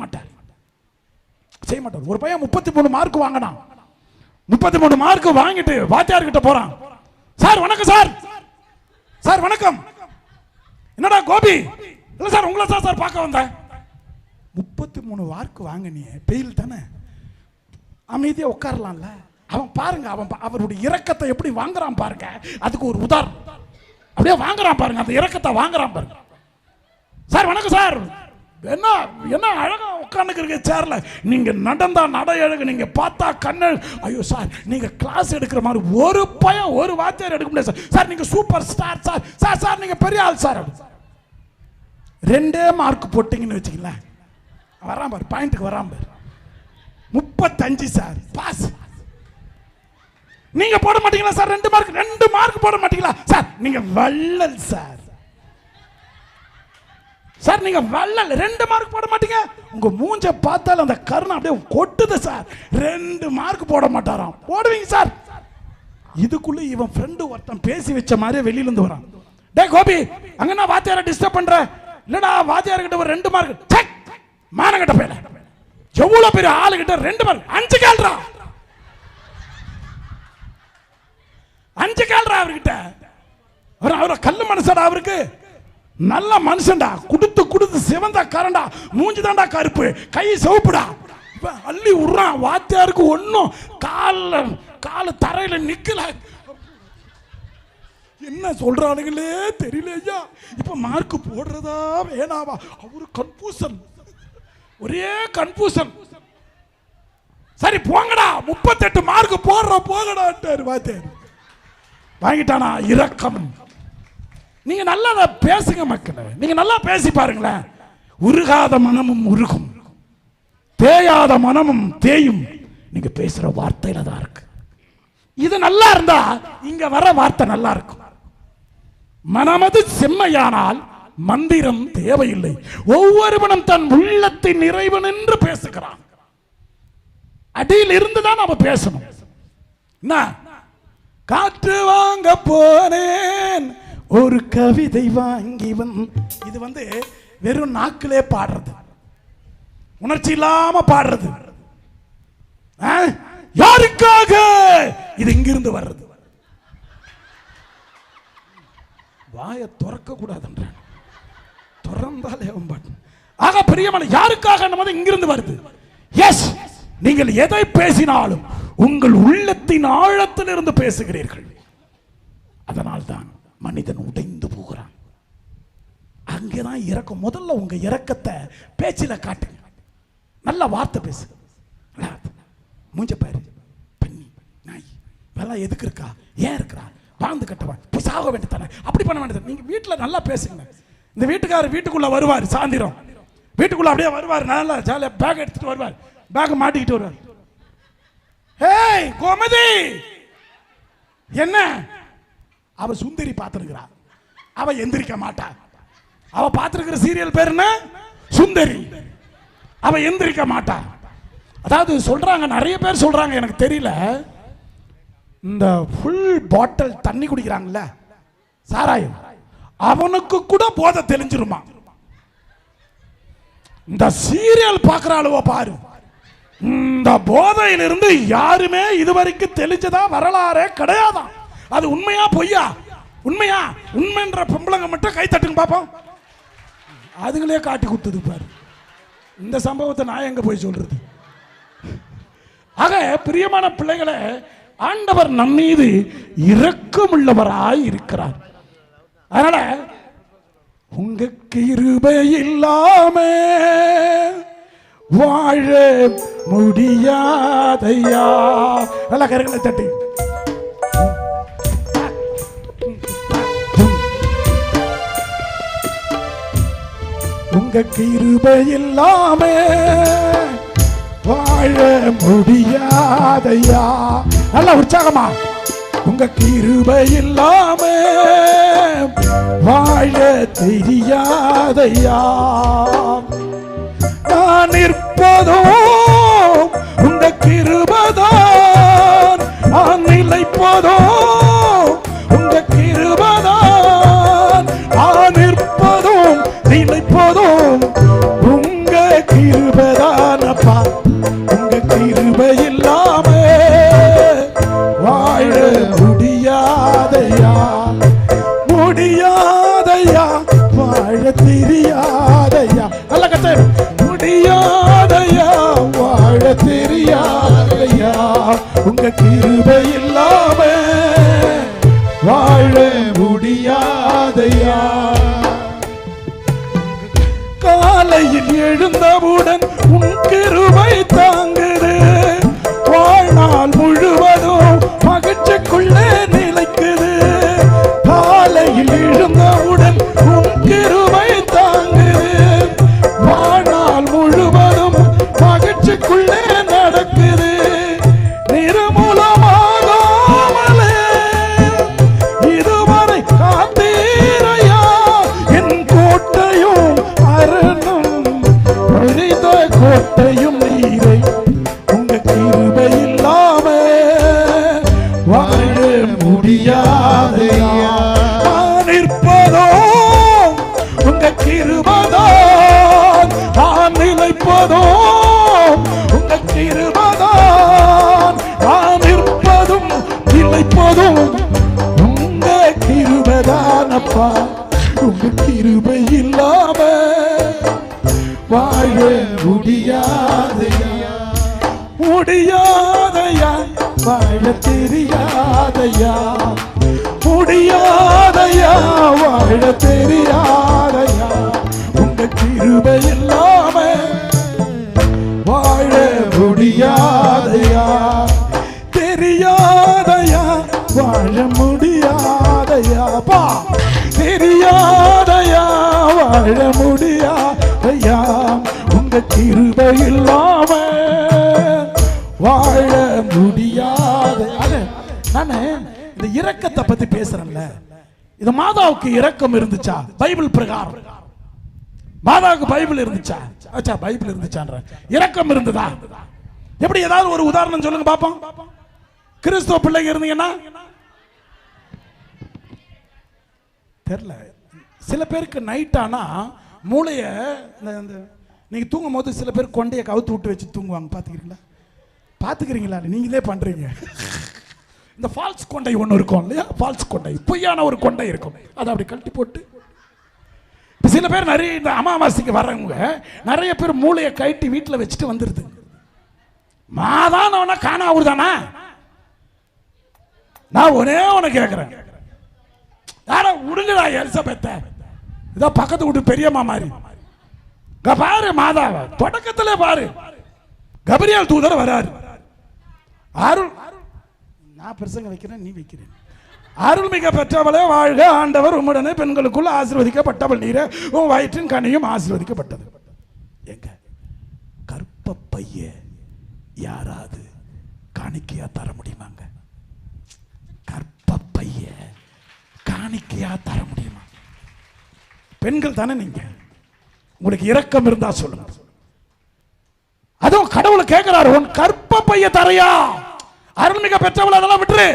மாட்டார். ஒரு பையன் 33 மார்க் வாங்கினான். 33 மார்க் வாங்கிட்டு வாத்தியார் கிட்ட போறான். சார் வணக்கம் சார். சார் வணக்கம். என்னடா கோபி? இல்ல சார் உங்களை தான் சார் பார்க்க வந்தேன். 33 மார்க் வாங்கினியே, பெயில் தானே, அமைதியா உட்காரலாம்ல. அவன் பாருங்க, அவருடைய இரக்கத்தை எப்படி வாங்குறான் பாருங்க. அதுக்கு ஒரு உதாரணம். அப்படியே வாங்குறான் பாருங்க, அந்த இரக்கத்தை வாங்குறான் பாருங்க. சார் வணக்கம் சார். என்ன என்ன அழகா உட்காந்துக்கிறீங்க சேர்ல. நீங்க நடந்தா நடை அழகு, நீங்க பார்த்தா கண்ணு. ஐயோ சார், நீங்க கிளாஸ் எடுக்கிற மாதிரி ஒரு பையன் ஒரு வாத்தியார் எடுக்க முடியாது சார். சார் நீங்க super star sir. Sir sir நீங்க பெரிய ஆள் சார். 2 மார்க் போட்டீங்கன்னு வச்சுக்கலாம், வரான் பாரு, பாயிண்ட்டுக்கு வரான் பாரு. 35 சார் பாஸ். நீங்க போட மாட்டீங்களா சார்? 2 மார்க் போட மாட்டீங்களா சார்? நீங்க வள்ளல் சார். சார் நீங்க வள்ளல், 2 மார்க் போட மாட்டீங்க. உங்க மூஞ்ச பார்த்தால அந்த கருணை அப்படியே கொட்டுது சார். 2 மார்க் போட மாட்டாராம், போடுவீங்க சார். இதுக்குள்ள இவன் ஃப்ரெண்டு ஒருத்தன் பேசி வச்ச மாதிரியே வெளியில இருந்து வரான். டேய் கோபி, அங்க நான் வாத்தியாரை டிஸ்டர்ப் பண்ற? இல்லடா, வாத்தியார் கிட்ட ஒரு 2 மார்க். செக் மானங்கட்ட பேல, எவ்வளவு பெரிய ஆளு கிட்ட 2 மார்க். 5 கேள்றா, 5 கேள்றா அவர்கிட்ட. அவர கல்லு மனுஷடா, அவருக்கு நல்ல மனுஷன்டா. குடுத்து சிவந்தா கரண்டா, மூஞ்சி தாண்டா கருப்பு, கை சிவப்புடா. அள்ளி விடுறான். வாத்தியாருக்கு ஒன்னும் கால தரையில நிக்கல. என்ன சொல்றானுங்களே தெரியலையா. இப்ப மார்க் போடுறதா வேணாவா? அவரு கன்ஃபியூஷன், ஒரே கன்ஃபியூஷன். சரி போங்கடா, 38 மார்க் போங்கடான்ட்டாரு வாத்தியார். வாங்கிட்டானா? இரக்கம். நீங்க நல்லா பேசுங்க மக்களே, நீங்க நல்லா பேசி பாருங்களேன். உருகாத மனமும் உருகும், தேயாத மனமும் தேயும். நீங்க பேசுற வார்த்தையில தான் இருக்கு. இது நல்லா இருந்தா இங்க வர வார்த்தை நல்லா இருக்கும். மனமது செம்மையானால் மந்திரம் தேவையில்லை. ஒவ்வொருவனும் தன் உள்ளத்தின் நிறைவன் என்று பேசுகிறான். அடியில் இருந்துதான் நாம பேசணும். என்ன? காற்று வாங்க போனேன், ஒரு கவிதை வாங்கி இது வெறும் நாக்கிலே பாடுறது, உணர்ச்சி இல்லாம பாடுறது. யாருக்காக? இது இங்கிருந்து வர்றது. வாயை திறக்க கூடாதுன்ற, திறந்தாலே பாட்டு. ஆக பிரியமான, யாருக்காக நம்ம இங்கிருந்து வருது. எஸ், நீங்கள் எதை பேசினாலும் உங்கள் உள்ளத்தின் ஆழத்தில் இருந்து பேசுகிறீர்கள். அதனால் தான் மனிதன் உடைந்து போகிறான். அங்கேதான் இரக்கம். முதல்ல உங்க இரக்கத்தை பேச்சில காட்டுங்க. நல்ல வார்த்தை பேசு. மூஞ்ச பாரு, பண்ணி நாய் இதெல்லாம் எதுக்கு இருக்கா, ஏன் இருக்கிறா, வாழ்ந்து கட்டவா, போய் சாக வேண்டியதானே, அப்படி பண்ண வேண்டியது. நீங்க வீட்டுல நல்லா பேசுங்க. இந்த வீட்டுக்காரர் வீட்டுக்குள்ள வருவார், சாயந்திரம் வீட்டுக்குள்ள அப்படியே வருவார், நல்லா ஜாலியா பேக் எடுத்துட்டு வருவார், பேக் மாட்டிக்கிட்டு வருவார். ஏய் கோமதி, என்ன? அவ சுந்தரி பார்த்திருக்கிறா, அவ எந்திரிக்க மாட்டா. அவ பார்த்திருக்கிற சீரியல் பேர் என்ன? சுந்தரி. அவ எந்திரிக்க மாட்டா. அதாவது சொல்றாங்க, நிறைய பேர் சொல்றாங்க, எனக்கு தெரியல, இந்த ஃபுல் பாட்டில் தண்ணி குடிக்கிறாங்கல்ல, சாராயம், அவனுக்கு கூட போதை தெளிஞ்சிருமா. இந்த சீரியல் பார்க்கிறாளுவோ பாரு, இந்த போதையிலிருந்து யாருமே இதுவரைக்கும் தெளிச்சதா வரலாறே கிடையாதான். அது உண்மையா பொய்யா? உண்மையா? உண்மைன்ற பொம்பளைங்க மட்டும் கை தட்டுங்க பாப்போம். அதுங்களே காட்டி கொடுத்தது பாரு. இந்த சம்பவத்தை நான் எங்க போய் சொல்றது? ஆக பிரியமான பிள்ளைகளே, ஆண்டவர் நம் மீது இரக்கமுள்ளவராய் இருக்கிறார். அதனால உங்க கிருபை இல்லாம வாழ முடியாதையா. நல்லா கரங்களை தட்டி. உங்க கிருபை இல்லாம வாழ முடியாதையா. நல்ல உற்சாகமா. உங்க கிருபை இல்லாம வாழ தெரியாதையா. நான் நிற்பதோ உங்க கிருபைதான், நான் நிலைப்பதோ உங்க கிருபைதான், நான் நிற்பதும் நிலைப்பதும் உங்க கிருபை காலையில் எழுந்தவுடன் உன் கிருபை தாங்குது, வாழ்நாள் முழுவதும் மகிழ்ச்சிக்குள்ளே நிலைக்குது. காலையில் எழுந்தவுடன் உன் கிருபை தாங்குது, வாழ்நாள் முழுவதும் மகிழ்ச்சிக்குள்ளே நடக்குது. நிர்மூலமாகாமலே இதுவரை காத்தீரையா, என் கோட்டையும் அரணும் பெரித கோட்டையும் நீரை. உங்க கிருபை இல்லாம வாழ முடியாதையா, நான் இருப்பதோ உங்க கிருபைதான், நான் நிலைப்பதோ உங்க கிருபைதான், நான் இருப்பதும் நிலைப்பதும் உங்க கிருபைதான் அப்பா. உங்க கிருபை இல்லாம வாழ முடியாதையா, முடியாதையா, வாழ தெரியாதையா, முடியாதையா, வாழ தெரியாதையா. உங்க கிருபை இல்லாம வாழ முடியாதையா, தெரியாதையா, வாழ முடியாதையா, பா தெரியாதையா, வாழ முடியாதையா. உங்க கிருபை இல்லாம வாழ முடியாது. நானு இந்த இரக்கத்தை பத்தி பேசுறேன்ல, இது மாதாவுக்கு இரக்கம் இருந்துச்சா? பைபிள் பிரகாரம் மாதாவுக்கு பைபிள் இருந்துச்சா? அச்சா பைபிள் இருந்துச்சான்ற இரக்கம் இருந்ததா? எப்படி ஏதாவது ஒரு உதாரணம் சொல்லுங்க பாப்போம். கிறிஸ்துவ பிள்ளைங்க இருந்தீங்கன்னா தெரியல. சில பேருக்கு நைட் ஆனா மூளைய நீங்க தூங்கும் போது சில பேர் கொண்டையை கவுத்து விட்டு வச்சு தூங்குவாங்க. பாத்துக்கிறீங்களா? பாத்துக்கிறீங்களா? நீங்களே பண்றீங்க. இந்த ஃபால்ஸ் கொண்டை ஒன்று இருக்கும் இல்லையா? ஃபால்ஸ் கொண்டை, பொய்யான ஒரு கொண்டை இருக்கும், அதை அப்படி கழட்டி போட்டு. சில பேர் நிறைய இந்த அமாவாசைக்கு வர்றவங்க நிறைய பேர் மூளையை கழட்டி வீட்டில் வச்சுட்டு வந்துருது. மாதான காணா அவருதானா? நான் ஒரே ஒன்று கேட்கிறேன், யாரா உடுங்கடா எலிசபெத்த, இதோ பக்கத்து வீட்டு பெரியம்மா மாதிரி பாரு மாதாவை தொடக்கத்திலே பாரு. கபிரியேல் தூதர் வராரு. அருள், நான் பிரசங்க வைக்கிறேன், நீ வைக்கிறேன். அருள்மிக பெற்றவளே வாழ்க, ஆண்டவர் உம்முடனே பெண்களுக்குள்ள ஆசீர்வதிக்கப்பட்டவள் நீரே, உன் வயிற்றின் கனியும் ஆசீர்வதிக்கப்பட்டது. எங்க கர்ப்பப்பைய யாராவது காணிக்கையா தர முடியுமாங்க? கர்ப்பப்பைய காணிக்கையா தர முடியுமா? பெண்கள் தானே நீங்க, உங்களுக்கு இரக்கம் இருந்தா சொல்லுங்க. அதுவும் கடவுளை கேட்கிறாரு, உன் கர்ப்பப்பைய தரையா? அருள்மிக பெற்றவள் அதெல்லாம் விட்டுரு,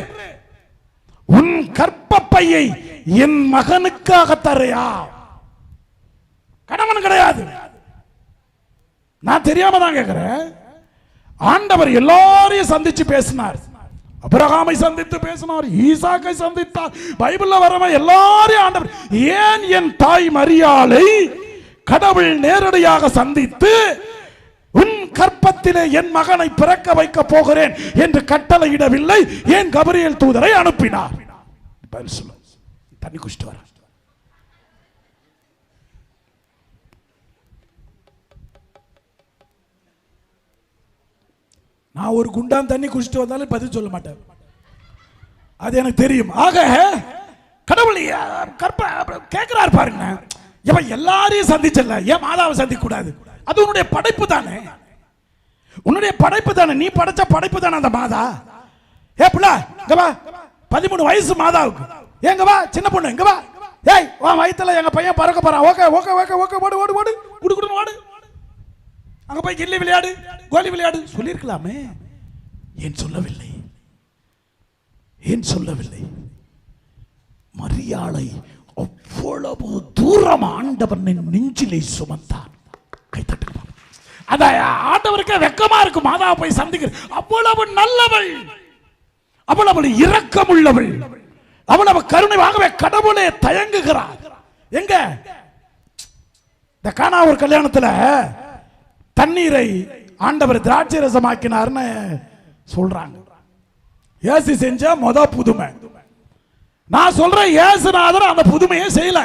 உன் கர்ப்பப்பையை என் மகனுக்காக தரையா? கணவன் கிடையாது. நான் தெரியாம தான் கேட்கிறேன். ஆண்டவர் எல்லாரையும் சந்திச்சு பேசினார். அபிரகாமை சந்தித்து பேசினார், ஈசாக்கை சந்தித்தார். பைபிள்ல வரவன் எல்லாரையும் ஆண்டவர். ஏன் என் தாய் மரியாளை கடவுள் நேரடியாக சந்தித்து உன் கற்பத்திலே என் மகனை பிறக்க வைக்க போகிறேன் என்று கட்டளையிடவில்லை? ஏன் கபிரியேல் தூதரை அனுப்பினார்? தண்ணி குடிச்சிட்டு வர. நான் ஒரு குண்டான் தண்ணி குடிச்சிட்டு வந்தாலும் பதில் சொல்ல மாட்டேன், அது எனக்கு தெரியும். ஆக கடவுள் கேட்கிறார் பாருங்க, இவன் எல்லாரையும் சந்திச்சல, ஏன் மாதாவை சந்திக்க கூடாது? அது உன்னுடைய படைப்பு தானே, உன்னுடைய படைப்பு தானே, நீ படைச்ச படைப்பு தானே அந்த மாதா. ஏ பிள்ளை இங்க வா, 13 வயசு மாதாவுக்கு. எங்க வா சின்ன பொண்ணு, இங்க வா. ஏய் வா, வயித்துல எங்க பையன் பறக்க போறான். ஓகே ஓகே ஓகே ஓகே, ஓடு ஓடு ஓடு, குடு குடு ஓடு, அங்க போய் கில்லி விளையாடு, கோலி விளையாடு சொல்லிருக்கலாமே. ஏன் சொல்லவில்லை? ஏன் சொல்லவில்லை? மரியாளை அவ்வளவு தூரம் ஆண்டவர் நெஞ்சிலே சுமந்தார். கைத்தட்டு. அந்த ஆண்டவருக்கு வெக்கமா இருக்கு மாதாவை போய் சந்திக்கிற. அவ்வளவு நல்லவள், அவ்வளவு இரக்கம் உள்ளவள், அவ்வளவு கருணையாகவே கடவுளே தயங்குகிறார். எங்க இந்த கானா ஒரு கல்யாணத்துல தண்ணீரை ஆண்டவர் திராட்சை ரசமாக்கினார்னு சொல்றாங்க. இயேசு செஞ்ச முத புதுமை. நான் சொல்றேன், இயேசுநாதர் அந்த புதுமையை செய்யல.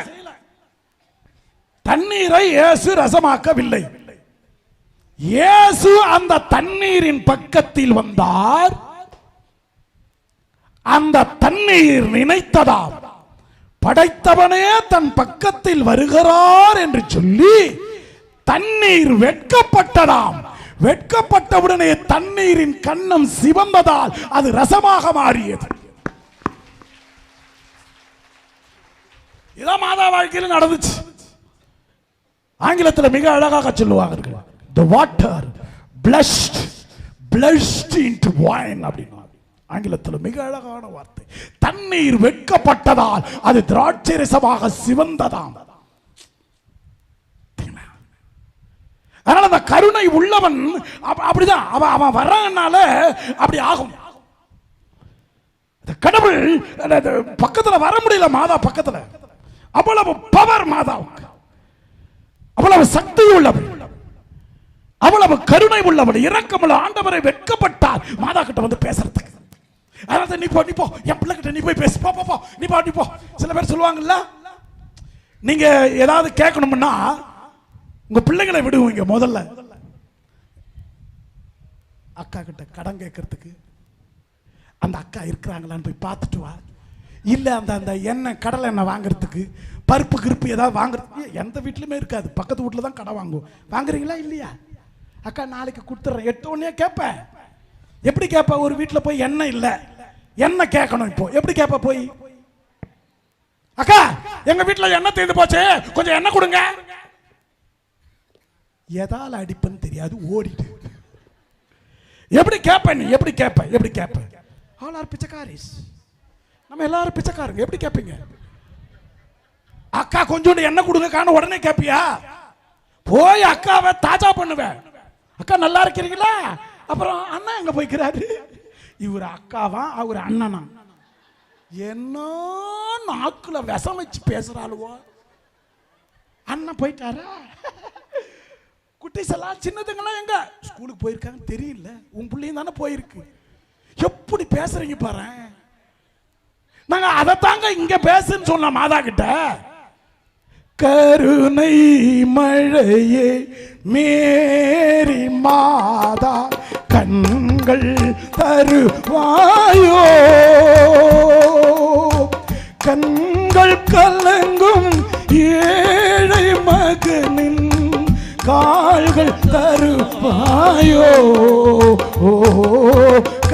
தண்ணீரை இயேசு ரசமாக்கவில்லை. இயேசு அந்த தண்ணீரின் பக்கத்தில் வந்தார். அந்த தண்ணீர் நினைத்ததாம், படைத்தவனே தன் பக்கத்தில் வருகிறார் என்று சொல்லி தண்ணீர் வெட்கப்பட்டதாம். வெட்கப்பட்டவுடனே தண்ணீரின் கன்னம் சிவந்ததால் அது ரசமாக மாறியது. இதான் மாதா வாழ்க்கையில் நடந்துச்சு. ஆங்கிலத்தில் மிக அழகாக சொல்லுவாங்க, the water blushed into wine அப்படின்னு. ஆங்கிலத்தில் மிக அழகான வார்த்தை. தண்ணீர் வெட்கப்பட்டதால் அது திராட்சை ரசமாக சிவந்ததாம். அதனால அந்த கருணை உள்ளவன் அப்படிதான், அவன் வர்றனால அப்படி ஆகும். கடவுள் பக்கத்துல வர முடியல, மாதா பக்கத்துல. அவ்வளவு பவர் மாதாவுக்கு, அவ்வளவு சக்தி உள்ளவள், அவ்வளவு கருணை உள்ளவள், இரக்கமுள்ள. ஆண்டவரை வெட்கப்பட்டார் மாதா கிட்ட வந்து பேசுறதுக்கு. அதனால நீ போ என் பிள்ளை கிட்ட நீ போய் பேசு, போ நீ போ. சில பேர் சொல்லுவாங்கல்ல, நீங்க ஏதாவது கேட்கணும்னா உங்க பிள்ளைகளை விடுவீங்க. முதல்ல அக்கா கிட்ட கடன் கேட்கறதுக்கு அந்த அக்கா இருக்கிறாங்களான்னு போய் பார்த்துட்டு வா. இல்ல அந்த எண்ணெய் கடலை எண்ணெய் வாங்குறதுக்கு, பருப்பு கிருப்பு ஏதாவது வாங்குறதுக்கு எந்த வீட்லயுமே இருக்காது. பக்கத்து வீட்டுல தான் கடை வாங்குவோம். வாங்குறீங்களா இல்லையா? அக்கா நாளைக்கு கொடுத்துட்றேன். 8 உடனே கேட்பேன். எப்படி கேட்ப? ஒரு வீட்டுல போய் எண்ணெய் இல்ல, எண்ணெய் கேட்கணும். இப்போ எப்படி கேட்ப? போய் அக்கா எங்க வீட்டுல எண்ணெய் தீர்ந்து போச்சு, கொஞ்சம் எண்ணெய் கொடுங்க. எதால அடிப்பன்னு தெரியாது, ஓடிட்டு. எப்படி கேட்ப நீ? எப்படி கேட்ப? ஆல் ஆர் பிச்சைக்காரிஸ். நம்ம எல்லாரும் பிச்சைக்காரங்க. எப்படி கேட்பீங்க? அக்கா கொஞ்சோண்டு எண்ணெய் கொடுங்க காண உடனே கேட்பியா? போய் அக்காவை தாஜா பண்ணுவேன். அக்கா நல்லா இருக்கிறீங்களா? அப்புறம் அண்ணா எங்க போய்க்கிறாரு? இவர் அக்காவா அவர் அண்ணனா? என்ன நாக்குல விஷம் வச்சு பேசுறாளுவோ. அண்ணன் போயிட்டாரா? குட்டிஸ் எல்லாம் சின்னதுங்கெல்லாம் எங்க ஸ்கூலுக்கு போயிருக்காங்க தெரியல. உன் பிள்ளையும் தானே போயிருக்கு. எப்படி பேசுறீங்க பாரு. நாங்க அதை தாங்க இங்க பேசுன்னு சொன்ன மாதா கிட்ட. கருணை மழையே மேரி மாதா கண்கள் தருவாயோ, கண்கள் கலங்கும் ஏழை மகனின் கால்கள் தருவாயோ.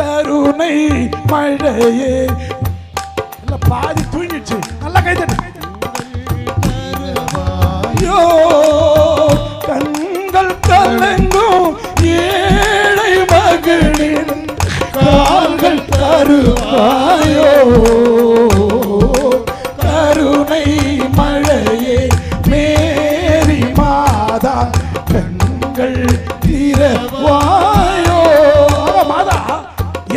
கருணை மழையே. பாதி தூங்கிடுச்சு, நல்லா கைதட்டு. கண்கள் கலங்கும் ஏழை மகனின் கால்கள் தருவாயோ. கருணை மழையே மேரி மாதா கண்கள் திறவாயோ. மாதா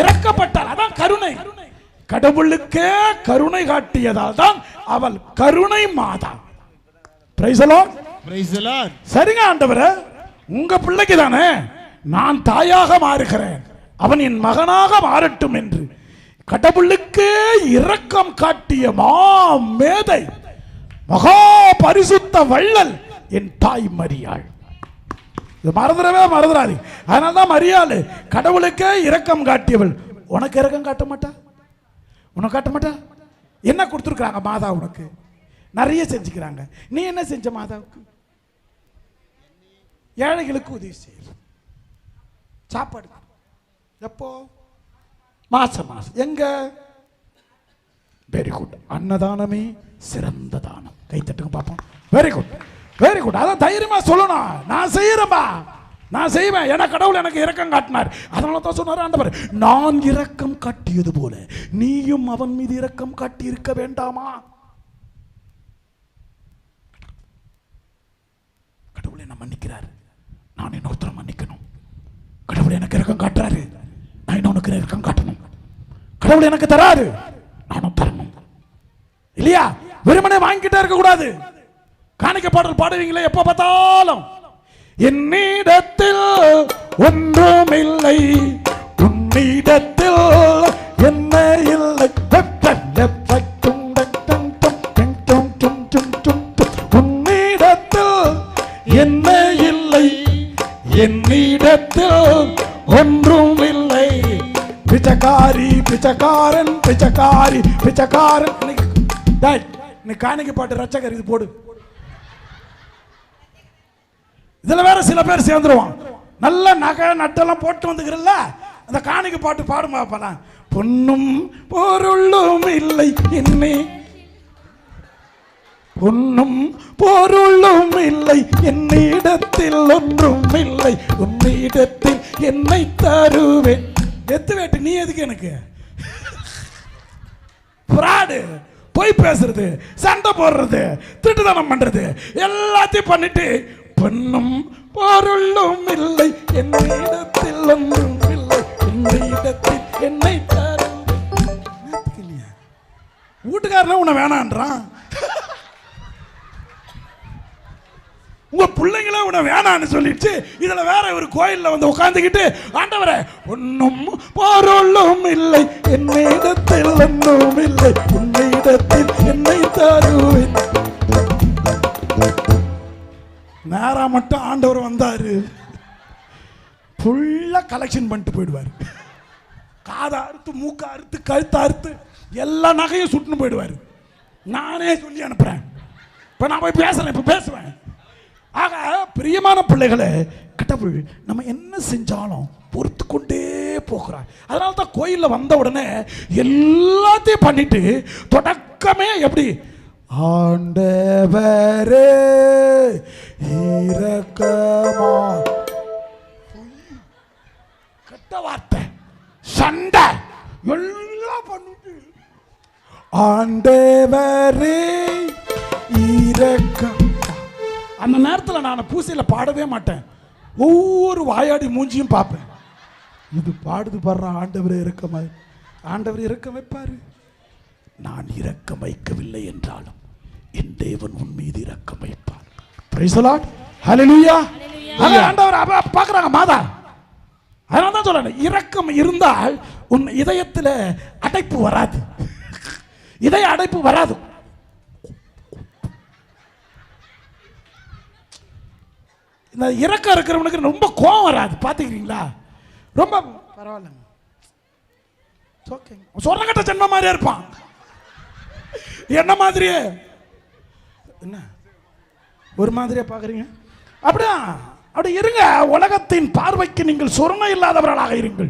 இறக்கப்பட்டார், அதான் கருணை. கடவுளுக்கே கருணை காட்டியதால் தான் அவள் கருணை மாதா. Price the Lord, price the Lord. சரிங்க ஆண்டவரே, உங்க பிள்ளைக்கு தானே நான் தாயாக மாறுகிறேன், அவன் என் மகனாக மாறட்டும் என்று கடவுளுக்கே இரக்கம் காட்டிய மேதை மகா பரிசுத்த வள்ளல் என் தாய் மரியாள். இது மறந்துடாது. அதனால்தான் மரியாள் கடவுளுக்கே இரக்கம் காட்டியவள். உனக்கு இரக்கம் காட்ட மாட்டா? உனக்கு காட்ட மாட்டா? என்ன கொடுத்துருக்காங்க மாதா? உனக்கு நிறைய செஞ்சுக்கிறாங்க. நீ என்ன செஞ்ச மாதாவுக்கு? ஏழைகளுக்கு உதவி செய்ய, சாப்பாடு. எப்போ? மாசம் எங்க? Very good. அன்னதானமே சிறந்த தானம். கை தட்டுங்க பாப்போம். Very good, very good. அதான் தைரியமா சொல்லணும், நான் செய்யறேன்பா, நான் செய்வேன். ஏன்னா கடவுள் எனக்கு இரக்கம் காட்டினார். அதனால தான் சொன்னார் ஆண்டவர், நான் இரக்கம் காட்டியது போல நீயும் அவன் மீது இரக்கம் காட்டி இருக்க வேண்டாமா? கடவுள் என்ன மன்னிக்கிறார், நான் இன்னொருத்தரை மன்னிக்கணும். கடவுள் எனக்கு இரக்கம் காட்டுறாரு, நான் இன்னொன்னு இரக்கம் காட்டணும். கடவுள் எனக்கு தராரு, நானும் தரணும். இல்லையா? வெறுமனே வாங்கிட்டே இருக்க கூடாது. காணிக்கை பாடல் பாடுவீங்களே எப்ப பார்த்தாலும், என்னிடத்தில் ஒன்றுமில்லை, உன்னிடத்தில் என்ன இல்லை, உன்னிடத்தில் இல்லை, என்னிடத்தில் ஒன்றும் இல்லை. பிச்சைக்காரி பிச்சைக்காரன் பிச்சைக்காரி பிச்சைக்காரன். நீ காணிக்கை பாட்டு ரட்சகர் இது போடு. இதுல வேற சில பேர் சேர்ந்துருவான். நல்ல நகை நட்டெல்லாம் போட்டு வந்துக்கிறல்ல, அந்த காணிக்கை பாட்டு பாடுமா அப்பலாம். பொன்னும் பொருளும் இல்லை என்னே, பொன்னும் பொருளும் இல்லை, என்னிடத்தில் ஒன்றும் இல்லை, உன்னிடத்தில் என்னை தருவேன். எத்து வேட்டு நீ எதுக்கு எனக்கு? பிராடு, பொய் பேசுறது, சண்டை போடுறது, திட்டுத்தனம் பண்றது எல்லாத்தையும் பண்ணிட்டு பொன்னும் பொருளும் இல்லை, என்னிடத்தில் ஒன்றும் இல்லை, என்னிடத்தில் என்னை தருவேன். வீட்டுக்காரன உன்னை வேணான்றான், உங்க பிள்ளைங்களே உன்னை வேணான்னு சொல்லிடுச்சு. இதுல வேற ஒரு கோயில்ல வந்து உட்கார்ந்துக்கிட்டு ஆண்டவரே ஒன்னும் பொருளும் இல்லை, என்னிடத்தில் ஒன்றும் இல்லை, உன்னிடத்தில் என்னை தருவேன். நேரா மட்டும் ஆண்டவர் வந்தாரு, ஃபுல்லா கலெக்ஷன் பண்ணிட்டு போயிடுவார். காதை அறுத்து, மூக்க அறுத்து, கழுத்தை அறுத்து, எல்லா நகையும் சுட்டுன்னு போயிடுவார். நானே சொல்லி அனுப்புறேன். இப்ப நான் போய் பேசுறேன், இப்ப பேசுவேன். ஆக பிரியமான பிள்ளைகளை, கடவுள் நம்ம என்ன செஞ்சாலும் பொறுத்து கொண்டே போகிறார். அதனால தான் கோயிலில் வந்த உடனே எல்லாத்தையும் பண்ணிட்டு தொடக்கமே எப்படி, ஆண்டவரே இரக்கமா, கெட்ட வார்த்தை, சண்டை எல்லாம் பண்ணிட்டு ஆண்டவரே இரக்கம். அந்த நேரத்தில் நான் பூசையில் பாடவே மாட்டேன். ஒவ்வொரு வாயாடி மூஞ்சியும் பார்ப்பேன். இது பாடுது பாடுற ஆண்டவர் இரக்கமாய், ஆண்டவர் இரக்கம் வைப்பாரு. நான் இரக்கம் வைக்கவில்லை என்றாலும் என் தேவன் உன் மீது இரக்கம் வைப்பார். பிரைஸ் தி லார்ட், ஹல்லேலூயா. ஆண்டவர் பார்க்குறாங்க மாதா. அதனால தான் சொல்றேன், இரக்கம் இருந்தால் உன் இதயத்தில் அடைப்பு வராது, இதய அடைப்பு வராது. இந்த இறக்கம் இருக்கிறவனுக்கு ரொம்ப கோபம் வராது, பார்த்துக்கிறீங்களா? ரொம்ப பரவாயில்ல, சொர்ணக்கட்ட ஜென்ம மாதிரியே இருப்பான். என்ன மாதிரியே, என்ன ஒரு மாதிரியே பார்க்குறீங்க? அப்படியா? அப்படி இருங்க. உலகத்தின் பார்வைக்கு நீங்கள் சொர்ணம் இல்லாதவர்களாக இருங்கள்,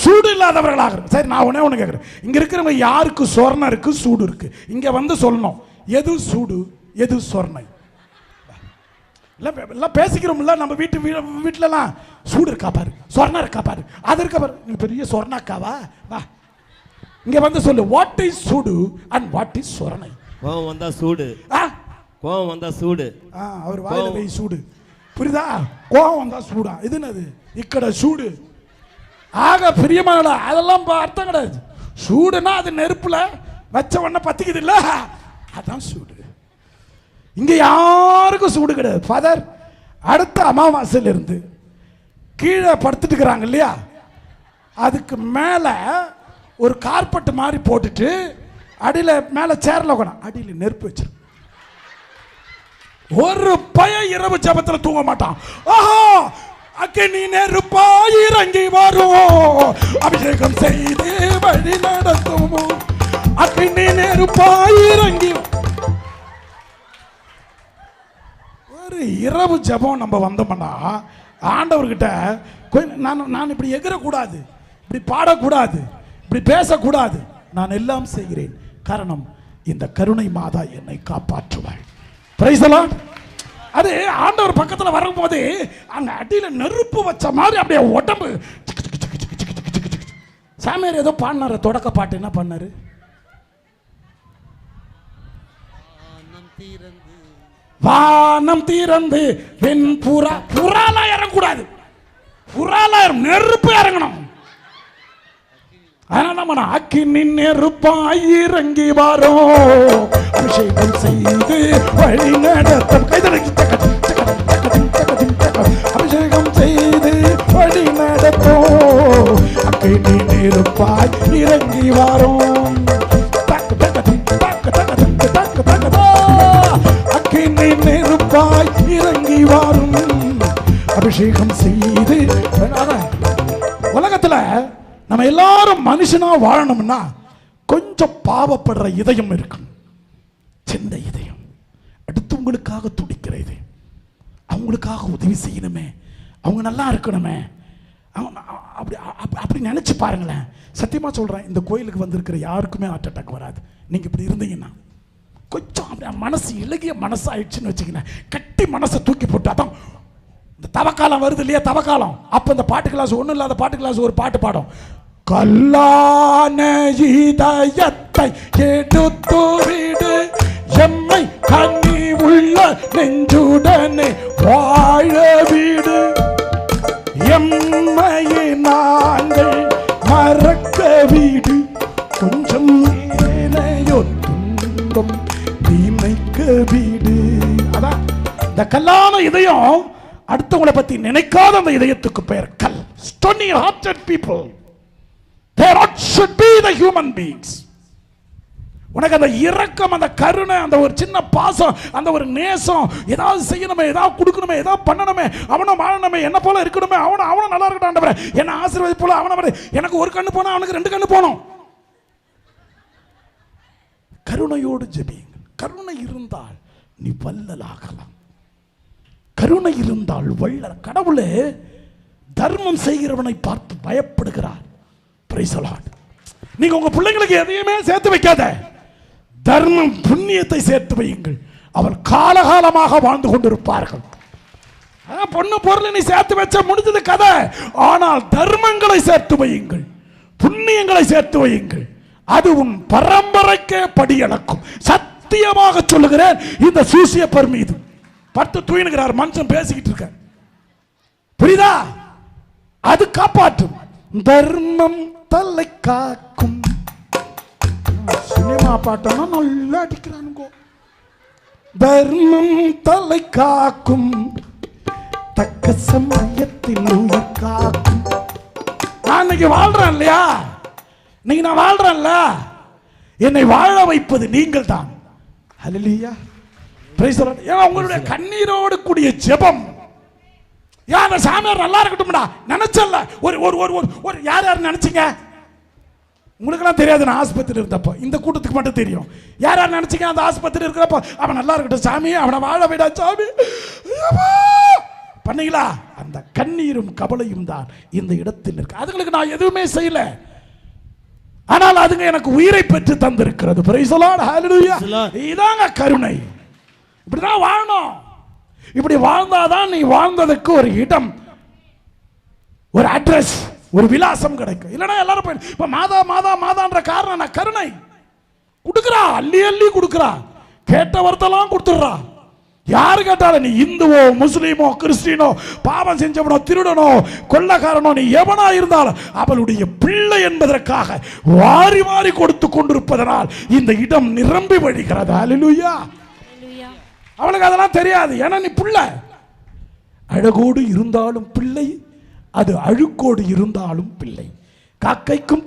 சூடு இல்லாதவர்களாக. சரி, நான் ஒன்னே ஒன்று கேட்குறேன். இங்கே இருக்கிறவங்க யாருக்கு சொர்ணம் இருக்கு, சூடு இருக்கு? இங்கே வந்து சொல்லணும் எது சூடு எது சொர்ணை. எல்லாம் பேசிக்கிறோம்ல நம்ம வீட்டிலலாம். சூடு இருக்கா பாரு, சொர்ணம் இருக்கா பாரு, அது இருக்கா பாரு. நீ பெரிய சொர்ணாக்காவா? வா இங்க வந்து சொல்லு, வாட் இஸ் சூடு அண்ட் வாட் இஸ் சொர்ணை. கோவம் வந்தா சூடு, கோவம் வந்தா சூடு. அவர் வாயில போய் சூடு, புரியுதா? கோவம் வந்தா சூடா, இது என்னது இக்கட சூடு. ஆக பிரியமான அதெல்லாம் அர்த்தம் கிடையாது. சூடுனா அது நெருப்புல வச்ச உடனே பத்திக்குது இல்ல, அதான் சூடு. இங்க யாருக்கும் சூடு கிடையாது. ஃபாதர் அடுத்த அமாவாசையில இருந்து கீழே படுத்துட்டு இருக்கிறாங்க இல்லையா, அதுக்கு மேல ஒரு கார்பெட் மாதிரி போட்டுட்டு அடியில மேல சேர்ல உட்காந்து அடியில நெருப்பு வச்சிரு. ஒரு பையன் இரவு ஜபத்துல தூங்க மாட்டான். ஆஹா, அக்கினி நெருப்பாய் இறங்கி வரும், அபிஷேகம் செய்து வழி நடத்தும். அக்கினி நெருப்பாய் இறங்கி. ஒரு இரவு ஜபம் நம்ம வந்தோம்னா ஆண்டவர்கிட்ட நான் இப்படி எகிரக்கூடாது, இப்படி பாடக்கூடாது, இப்படி பேசக்கூடாது. நான் எல்லாம் செய்கிறேன், காரணம் இந்த கருணை மாதா என்னை காப்பாற்றுவாள். Price the Lord. அது ஆண்டவர் பக்கத்தில் வரும்போது அங்க அடியில நெருப்பு வச்ச மாதிரி அப்படியே உடம்பு. சாமியார் ஏதோ பாடினாரு தொடக்க பாட்டு, என்ன பண்ணாரு? வானம் தீரந்து வெண் புறா. புறாலா இறங்கக்கூடாது, புறாலா நெருப்பு இறங்கணும். அதனால அக்கினி நெருப்பாய் இறங்கி வரும், அபிஷேகம் செய்து வழி நடத்தும். அபிஷேகம் செய்து வழி நடத்தும். அக்கினி நெருப்பாய் இறங்கி வரும். அக்கினி நெருப்பாய் இறங்கி வரும். அபிஷேகம் செய்து. உலகத்துல நம்ம எல்லாரும் மனுஷனா வாழணும்னா கொஞ்சம் பாவப்படுற இதயம் இருக்கும். சின்ன இதயம், அடுத்தவங்களுக்காக துடிக்கிற இதயம், அவங்களுக்காக உதவி செய்யணுமே, அவங்க நல்லா இருக்கணுமே, அப்படி அப்படி நினைச்சு பாருங்களேன். சத்தியமா சொல்றேன், இந்த கோயிலுக்கு வந்திருக்கிற யாருக்குமே ஹார்ட் அட்டாக் வராது. நீங்க இப்படி இருந்தீங்கன்னா கொஞ்சம் அப்படி மனசு இலகிய மனசு ஆயிடுச்சுன்னு வச்சுக்கங்க, கட்டி மனசை தூக்கி போட்டு. அதான் இந்த தவக்காலம் வருது இல்லையா, தவக்காலம். அப்ப இந்த பாட்டு கிளாஸ், ஒன்றும் இல்லாத பாட்டு கிளாஸ் ஒரு பாட்டு பாடும். கல்லான இதயத்தை எடுத்து விடு, எம்மை கண்ணி உள்ள நெஞ்சுடனே வாழ விடு, எம்மையை நாங்கள் மறக்க விடு, கொஞ்சம் ஏனையோ துன்பம் தீமைக்க விடு. அதான் இந்த கல்லான இதயம், அடுத்தவங்களை பத்தி நினைக்காத அந்த இதயத்துக்கு பெயர் கல். Stony hearted people, they should be the human beings. உனக்கு அந்த இரக்கம், அந்த கருணை, அந்த ஒரு சின்ன பாசம், அந்த ஒரு நேசம், ஏதாவது செய்யணுமே, ஏதாவது கொடுக்கணுமே, ஏதாவது பண்ணணுமே, அவனும் வாழணுமே, என்ன போல இருக்கணுமே, அவனும் நல்லா இருக்கட்டும் ஆண்டவரே, என்ன ஆசீர்வாதி போல அவனை, எனக்கு ஒரு கண்ணு போனா அவனுக்கு 2 கண்ணு போனோம். கருணையோடு ஜெபியுங்கள். கருணை இருந்தால் நீ வள்ளலாகலாம். கருணை இருந்தால் வள்ளல். கடவுளே தர்மம் செய்கிறவனை பார்த்து பயப்படுகிறார். Price the Lord. நீங்க உங்க பிள்ளைங்களுக்கு எதையுமே சேர்த்து வைக்காத, தர்மம் புண்ணியத்தை சேர்த்து வையுங்கள். அவர் காலகாலமாக வாழ்ந்து கொண்டிருப்பார்கள். பொண்ணு பொருள் நீ சேர்த்து வச்ச முடிஞ்சது கதை. ஆனால் தர்மங்களை சேர்த்து வையுங்கள், புண்ணியங்களை சேர்த்து வையுங்கள். அது உன் பரம்பரைக்கே படியளக்கும். சத்தியமாக சொல்லுகிறேன், இந்த சூசியப்பர் மீது பத்து தூயினுகிறார் மனுஷன் பேசிக்கிட்டு இருக்க, புரியுதா? அது காப்பாற்றும். தர்மம் தலை காக்கும். சினிமா பாட்டனா நல்லா அடிக்கிறானுங்க. தர்மம் தலை காக்கும், தக்க சமயத்தில் உயிர் காக்கும். நான் இன்னைக்கு வாழ்றேன் இல்லையா, இன்னைக்கு நான் வாழ்றேன்ல, என்னை வாழ வைப்பது நீங்கள் தான். ஹல்லேலூயா. Praise the Lord. ஏன் உங்களுடைய கண்ணீரோடு கூடிய ஜெபம், யார் சாமியார் நல்லா இருக்கட்டும்டா நினைச்சல்ல. ஒரு ஒரு ஒரு ஒரு யார் யார் நினைச்சீங்க? உங்களுக்கெல்லாம் தெரியாது. நான் ஆஸ்பத்திரி இருந்தப்போ, இந்த கூட்டத்துக்கு மட்டும் தெரியும். யார் யார் நினைச்சீங்க அந்த ஆஸ்பத்திரி இருக்கிறப்போ, அவன் நல்லா இருக்கட்டும் சாமி, அவனை வாழ விடா சாமி பண்ணீங்களா? அந்த கண்ணீரும் கவலையும் தான் இந்த இடத்தில் இருக்கு. அதுங்களுக்கு நான் எதுவுமே செய்யல, ஆனால் அதுங்க எனக்கு உயிரை பெற்று தந்திருக்கிறது. Praise the Lord. ஹல்லேலூயா. இதாங்க கருணை. இப்படிதான் வாழணும். இப்படி வாழ்ந்தாதான் நீ வாழ்ந்ததுக்கு ஒரு இடம், ஒரு அட்ரஸ், ஒரு விலாசம் கிடைக்கும். இல்லைன்னா எல்லாரும் போய் இப்ப மாதா மாதா மாதான்ற காரணம் நான் கருணை கொடுக்குறா, அள்ளி அள்ளி கொடுக்குறா, கேட்ட வார்த்தைலாம் கொடுத்துடுறா. யாரு கேட்டாலும், நீ இந்துவோ முஸ்லீமோ கிறிஸ்டினோ பாவம் செஞ்சவனோ திருடனோ கொள்ளக்காரனோ நீ எவனா இருந்தாலும் அவளுடைய பிள்ளை என்பதற்காக வாரி வாரி கொடுத்து கொண்டிருப்பதனால் இந்த இடம் நிரம்பி வழிகிறது. ஹல்லேலூயா. அவளுக்கு அதெல்லாம் தெரியாது. ஏன்னா நீ பிள்ளை. அழகோடு இருந்தாலும் பிள்ளை, அது அழுக்கோடு இருந்தாலும் பிள்ளை. காக்கைக்கும்